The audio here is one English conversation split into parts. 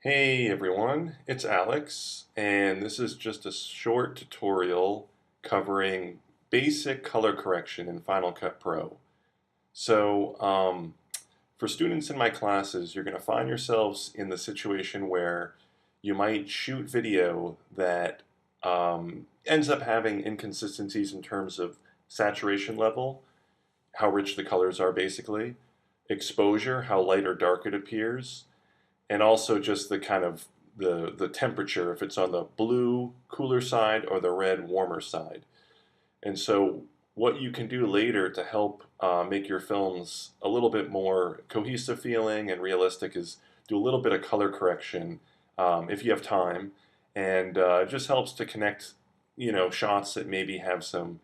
Hey everyone, it's Alex, and this is just a short tutorial covering basic color correction in Final Cut Pro. So, for students in my classes, you're going to find yourselves in the situation where you might shoot video that ends up having inconsistencies in terms of saturation level, how rich the colors are basically, exposure, how light or dark it appears, and also just the kind of the temperature, if it's on the blue cooler side or the red warmer side. And so what you can do later to help make your films a little bit more cohesive feeling and realistic is do a little bit of color correction if you have time, and it just helps to connect, shots that maybe have some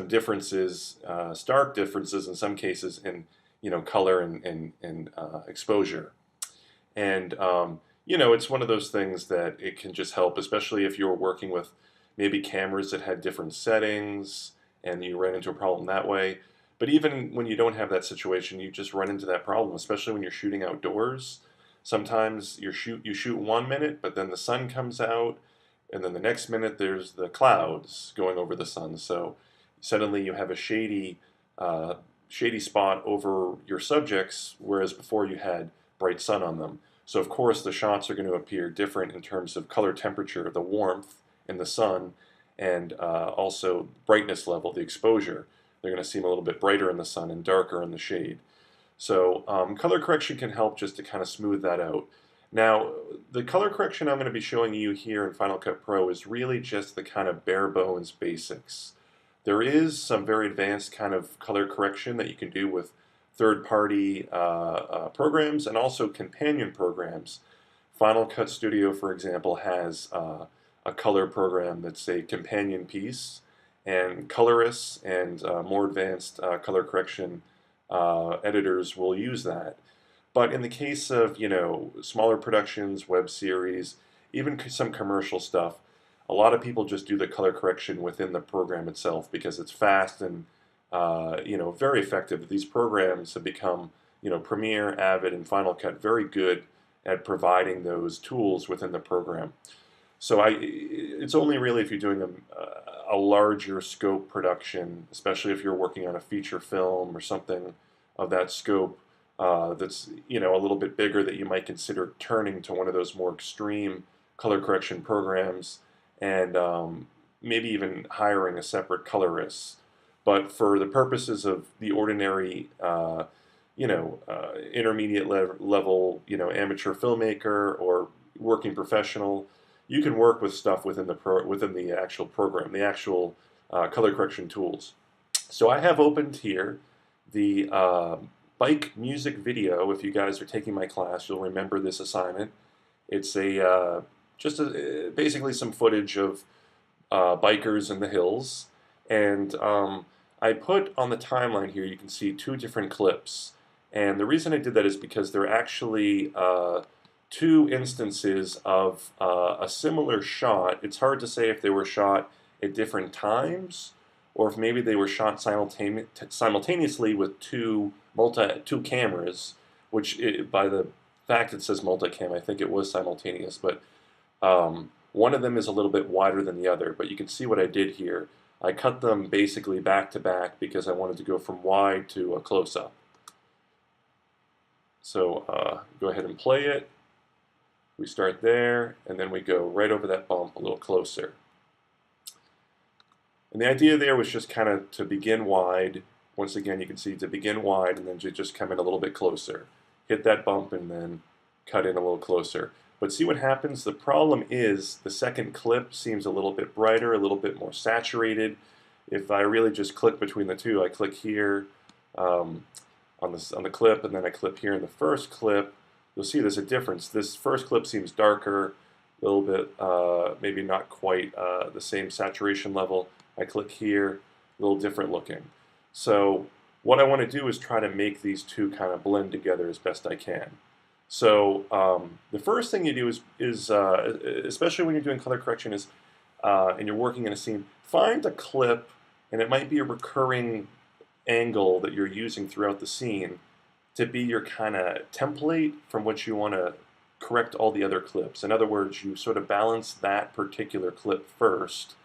differences, stark differences in some cases in color and exposure. And it's one of those things that it can just help, especially if you're working with maybe cameras that had different settings and you ran into a problem that way. But even when you don't have that situation, you just run into that problem, especially when you're shooting outdoors. Sometimes you shoot 1 minute, but then the sun comes out, and then the next minute there's the clouds going over the sun. So suddenly you have a shady spot over your subjects, whereas before you had bright sun on them. So of course the shots are going to appear different in terms of color temperature, the warmth in the sun, and also brightness level, the exposure. They're going to seem a little bit brighter in the sun and darker in the shade. So color correction can help just to kind of smooth that out. Now, the color correction I'm going to be showing you here in Final Cut Pro is really just the kind of bare bones basics. There is some very advanced kind of color correction that you can do with third-party programs and also companion programs. Final Cut Studio, for example, has a color program that's a companion piece, and colorists and more advanced color correction editors will use that. But in the case of smaller productions, web series, even some commercial stuff, a lot of people just do the color correction within the program itself because it's fast and very effective. These programs have become, Premiere, Avid, and Final Cut very good at providing those tools within the program. So it's only really if you're doing a larger scope production, especially if you're working on a feature film or something of that scope, that's a little bit bigger, that you might consider turning to one of those more extreme color correction programs, and maybe even hiring a separate colorist. But for the purposes of the ordinary, intermediate level, amateur filmmaker or working professional, you can work with stuff within the actual program, the actual color correction tools. So I have opened here the bike music video. If you guys are taking my class, you'll remember this assignment. It's basically some footage of bikers in the hills, and I put on the timeline here, you can see two different clips. And the reason I did that is because they're actually two instances of a similar shot. It's hard to say if they were shot at different times or if maybe they were shot simultaneously with two cameras, which by the fact it says multicam, I think it was simultaneous. But one of them is a little bit wider than the other. But you can see what I did here. I cut them basically back to back because I wanted to go from wide to a close-up. So go ahead and play it. We start there, and then we go right over that bump a little closer. And the idea there was just kind of to begin wide. Once again, you can see to begin wide and then just come in a little bit closer. Hit that bump and then cut in a little closer. But see what happens? The problem is the second clip seems a little bit brighter, a little bit more saturated. If I really just click between the two, I click here on the clip, and then I clip here in the first clip, you'll see there's a difference. This first clip seems darker, a little bit, maybe not quite the same saturation level. I click here, a little different looking. So what I want to do is try to make these two kind of blend together as best I can. So the first thing you do is especially when you're doing color correction, is and you're working in a scene, find a clip, and it might be a recurring angle that you're using throughout the scene to be your kind of template from which you want to correct all the other clips. In other words, you sort of balance that particular clip first,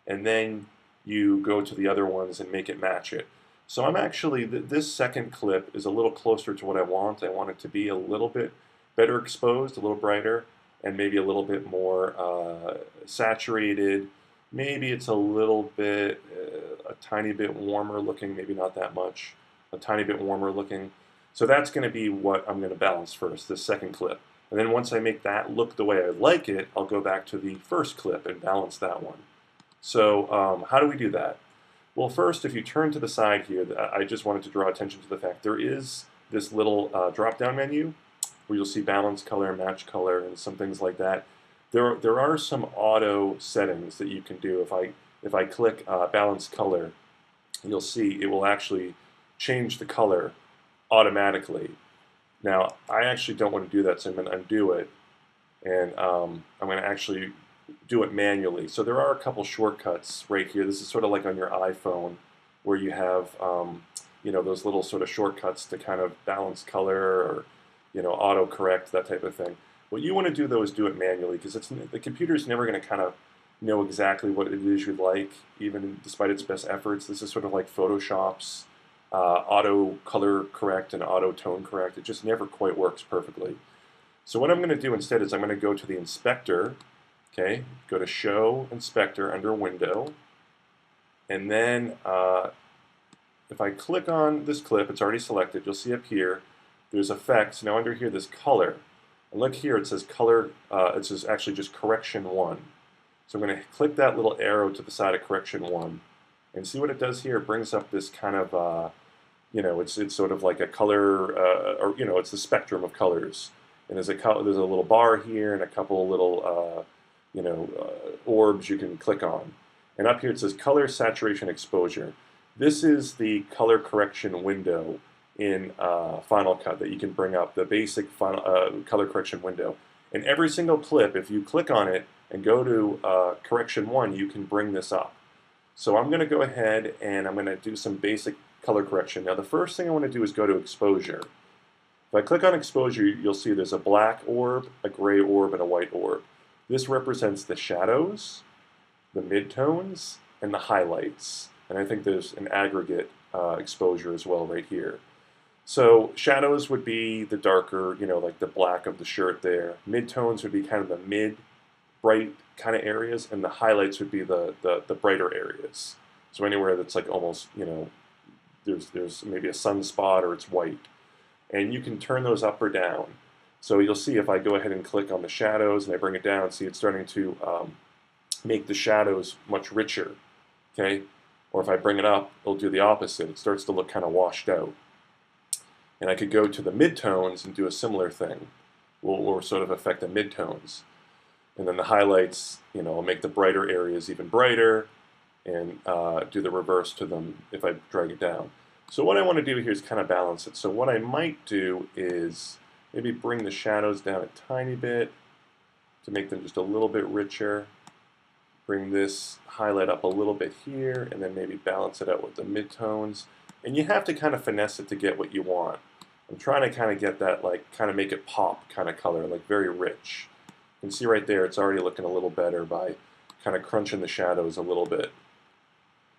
and then you go to the other ones and make it match it. So I'm actually, this second clip is a little closer to what I want. I want it to be a little bit better exposed, a little brighter, and maybe a little bit more saturated. Maybe it's a little bit, a tiny bit warmer looking, maybe not that much, a tiny bit warmer looking. So that's going to be what I'm going to balance first, this second clip. And then once I make that look the way I like it, I'll go back to the first clip and balance that one. So how do we do that? Well, first, if you turn to the side here, I just wanted to draw attention to the fact there is this little drop-down menu where you'll see balance color, match color, and some things like that. There are some auto settings that you can do. If I click balance color, you'll see it will actually change the color automatically. Now, I actually don't want to do that, so I'm going to undo it, and I'm going to actually do it manually. So there are a couple shortcuts right here. This is sort of like on your iPhone, where you have you know, those little sort of shortcuts to kind of balance color or, you know, auto correct, that type of thing. What you want to do though is do it manually, because the computer's never going to kind of know exactly what it is you'd like, even despite its best efforts. This is sort of like Photoshop's auto color correct and auto tone correct. It just never quite works perfectly. So what I'm going to do instead is I'm going to go to the inspector. Okay, go to Show Inspector under Window, and then if I click on this clip, it's already selected. You'll see up here there's Effects. Now under here there's Color, and look here, it says Color. It says actually just Correction 1. So I'm going to click that little arrow to the side of Correction 1, and see what it does here. It brings up this kind of you know, it's sort of like a color, or you know, it's the spectrum of colors. And there's a little bar here and a couple little you know, orbs you can click on. And up here it says Color, Saturation, Exposure. This is the color correction window in Final Cut that you can bring up, the basic color correction window. And every single clip, if you click on it and go to Correction 1, you can bring this up. So I'm going to go ahead and I'm going to do some basic color correction. Now the first thing I want to do is go to Exposure. If I click on Exposure, you'll see there's a black orb, a gray orb, and a white orb. This represents the shadows, the midtones, and the highlights. And I think there's an aggregate exposure as well right here. So shadows would be the darker, you know, like the black of the shirt there. Midtones would be kind of the mid, bright kind of areas, and the highlights would be the brighter areas. So anywhere that's like almost, you know, there's maybe a sunspot or it's white. And you can turn those up or down. So you'll see if I go ahead and click on the shadows and I bring it down, see it's starting to make the shadows much richer, okay? Or if I bring it up, it'll do the opposite. It starts to look kind of washed out. And I could go to the midtones and do a similar thing, or sort of affect the midtones. And then the highlights, you know, will make the brighter areas even brighter, and do the reverse to them if I drag it down. So what I want to do here is kind of balance it. So what I might do is maybe bring the shadows down a tiny bit to make them just a little bit richer. Bring this highlight up a little bit here, and then maybe balance it out with the midtones. And you have to kind of finesse it to get what you want. I'm trying to kind of get that, like, kind of make it pop kind of color, like very rich. You can see right there it's already looking a little better by kind of crunching the shadows a little bit.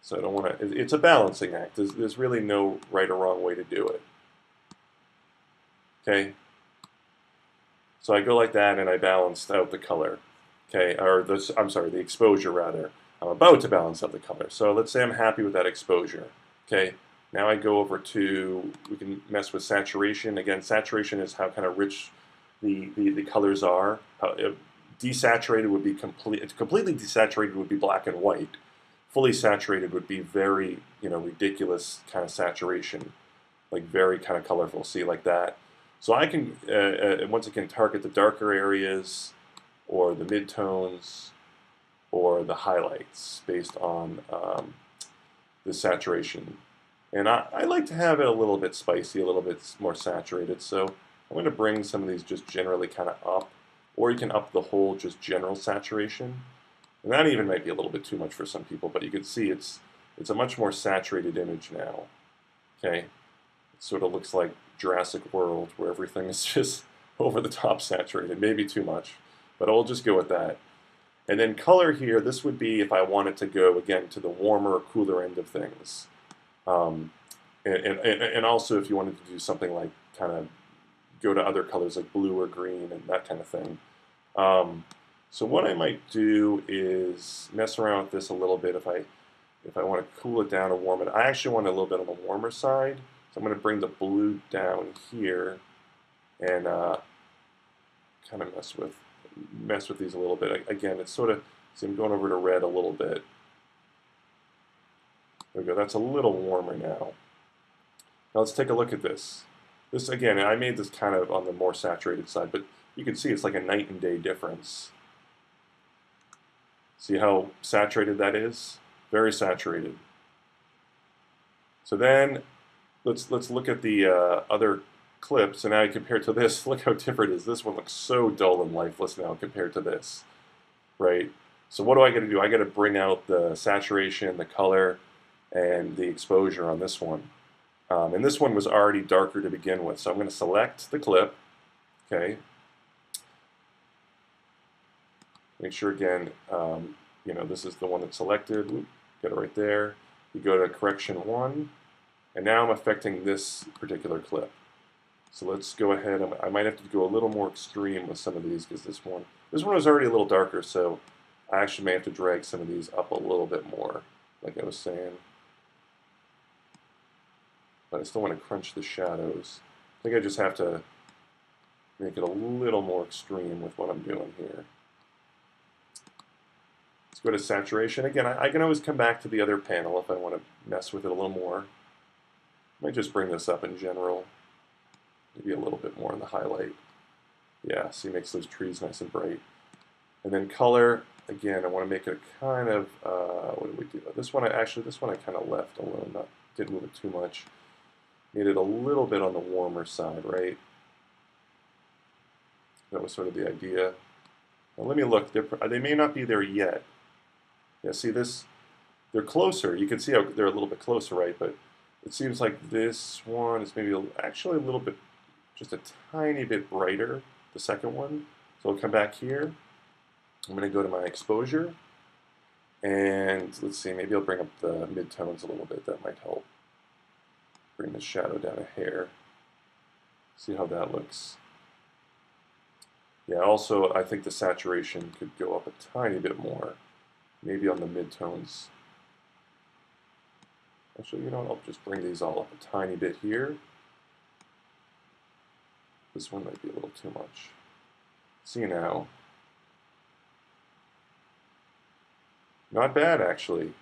So I don't want to, it's a balancing act. There's really no right or wrong way to do it. Okay? So I go like that and I balanced out the color. Okay, or this, I'm sorry, the exposure rather. I'm about to balance out the color. So let's say I'm happy with that exposure. Okay, now I go over to, we can mess with saturation. Again, saturation is how kind of rich the colors are. Desaturated would be completely desaturated would be black and white. Fully saturated would be very, you know, ridiculous kind of saturation, like very kind of colorful. See, like that. So I can, once again, target the darker areas, or the midtones, or the highlights based on the saturation. And I like to have it a little bit spicy, a little bit more saturated. So I'm going to bring some of these just generally kind of up, or you can up the whole just general saturation. And that even might be a little bit too much for some people, but you can see it's a much more saturated image now. Okay, it sort of looks like Jurassic World, where everything is just over the top saturated, maybe too much, but I'll just go with that. And then color here, this would be if I wanted to go, again, to the warmer, cooler end of things. Um, and also if you wanted to do something like kind of go to other colors like blue or green and that kind of thing. So what I might do is mess around with this a little bit if I want to cool it down or warm it. I actually want it a little bit on the warmer side, so I'm going to bring the blue down here and kind of mess with these a little bit. Again, it's sort of, see, I'm going over to red a little bit. There we go. That's a little warmer now. Now let's take a look at this. This, again, I made this kind of on the more saturated side, but you can see it's like a night and day difference. See how saturated that is? Very saturated. So then let's look at the other clips, and now I compare it to this. Look how different it is. This one looks so dull and lifeless now compared to this, right? So what do I got to do? I got to bring out the saturation, the color, and the exposure on this one. And this one was already darker to begin with. So I'm going to select the clip, okay? Make sure again, you know, this is the one that's selected. Oop, get it right there. You go to correction 1, and now I'm affecting this particular clip. So let's go ahead. I might have to go a little more extreme with some of these because this one was already a little darker, so I actually may have to drag some of these up a little bit more, like I was saying. But I still want to crunch the shadows. I think I just have to make it a little more extreme with what I'm doing here. Let's go to saturation. Again, I can always come back to the other panel if I want to mess with it a little more. I might just bring this up in general. Maybe a little bit more in the highlight. Yeah, see, it makes those trees nice and bright. And then color, again, I want to make it kind of, what did we do? This one, this one I kind of left alone, didn't move it too much. Made it a little bit on the warmer side, right? That was sort of the idea. Now let me look. They may not be there yet. Yeah, see this? They're closer. You can see how they're a little bit closer, right? But it seems like this one is maybe actually a little bit, just a tiny bit brighter, the second one. So I'll come back here. I'm going to go to my exposure. And let's see, maybe I'll bring up the midtones a little bit. That might help. Bring the shadow down a hair. See how that looks. Yeah, also I think the saturation could go up a tiny bit more. Maybe on the midtones. Actually, you know what, I'll just bring these all up a tiny bit here. This one might be a little too much. See now. Not bad, actually. Do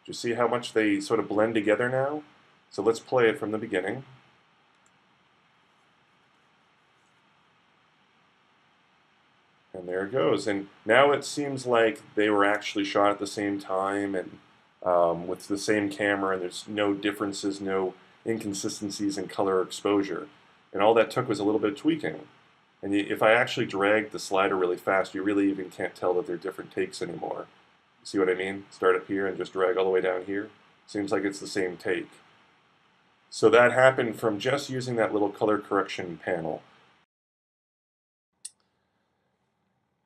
you see how much they sort of blend together now? So let's play it from the beginning. And there it goes. And now it seems like they were actually shot at the same time and with the same camera, and there's no differences, no inconsistencies in color or exposure. And all that took was a little bit of tweaking. And if I actually drag the slider really fast, you really even can't tell that they're different takes anymore. See what I mean? Start up here and just drag all the way down here. Seems like it's the same take. So that happened from just using that little color correction panel.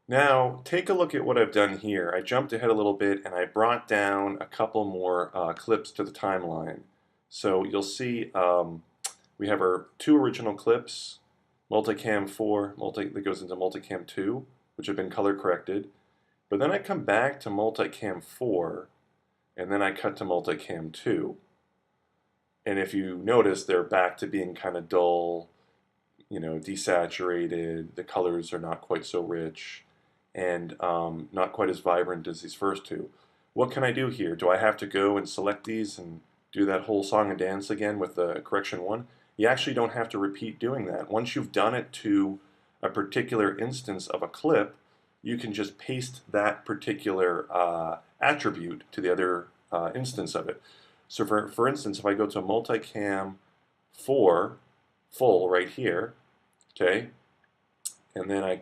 Now, take a look at what I've done here. I jumped ahead a little bit and I brought down a couple more clips to the timeline. So you'll see we have our 2 original clips, Multicam 4, that goes into Multicam 2, which have been color corrected. But then I come back to Multicam 4, and then I cut to Multicam 2. And if you notice, they're back to being kind of dull, you know, desaturated, the colors are not quite so rich, and not quite as vibrant as these first 2. What can I do here? Do I have to go and select these and do that whole song and dance again with the correction 1? You actually don't have to repeat doing that. Once you've done it to a particular instance of a clip, you can just paste that particular attribute to the other instance of it. So for instance, if I go to Multicam 4, full right here, okay, and then I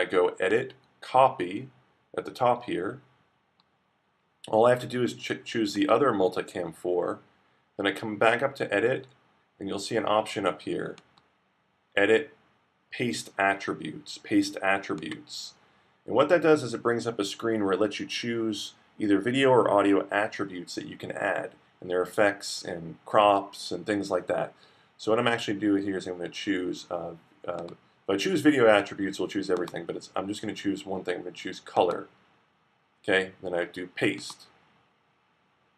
go Edit, Copy at the top here. All I have to do is choose the other Multicam 4, then I come back up to Edit, and you'll see an option up here, Edit paste attributes. And what that does is it brings up a screen where it lets you choose either video or audio attributes that you can add, and their effects and crops and things like that. So what I'm actually doing here is I'm going to choose, if I choose video attributes, we'll choose everything, but I'm just going to choose one thing. I'm going to choose color. Okay, then I do paste.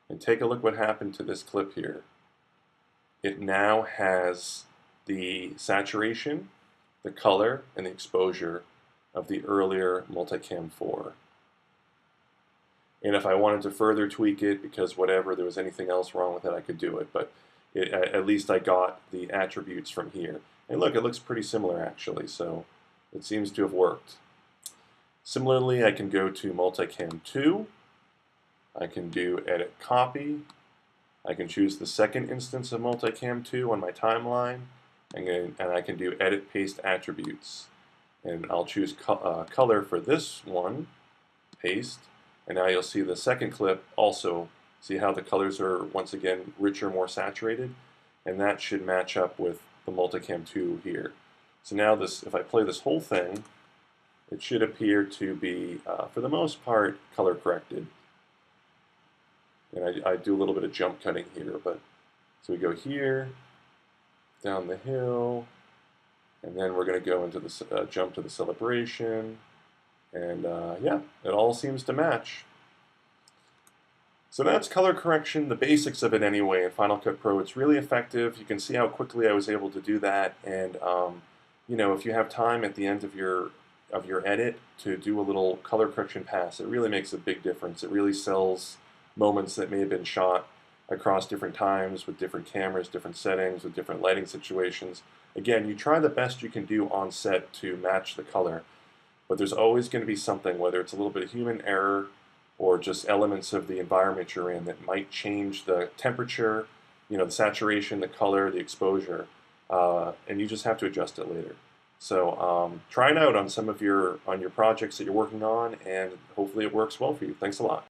And take a look what happened to this clip here. It now has the saturation, the color, and the exposure of the earlier Multicam 4. And if I wanted to further tweak it, because whatever, there was anything else wrong with it, I could do it. But at least I got the attributes from here. And look, it looks pretty similar actually, so it seems to have worked. Similarly, I can go to Multicam 2. I can do Edit Copy. I can choose the second instance of Multicam 2 on my timeline. And I can do Edit Paste Attributes. And I'll choose color for this one, paste. And now you'll see the second clip also. See how the colors are once again richer, more saturated? And that should match up with the Multicam 2 here. So now this, if I play this whole thing, it should appear to be, for the most part, color corrected. And I do a little bit of jump cutting here, but so we go here, down the hill, and then we're going to go into the jump to the celebration, and yeah, it all seems to match. So that's color correction, the basics of it anyway, in Final Cut Pro. It's really effective. You can see how quickly I was able to do that, and you know, if you have time at the end of your edit to do a little color correction pass, it really makes a big difference. It really sells moments that may have been shot across different times with different cameras, different settings, with different lighting situations. Again, you try the best you can do on set to match the color, but there's always going to be something, whether it's a little bit of human error or just elements of the environment you're in that might change the temperature, you know, the saturation, the color, the exposure, and you just have to adjust it later. So try it out on some of your projects that you're working on, and hopefully it works well for you. Thanks a lot.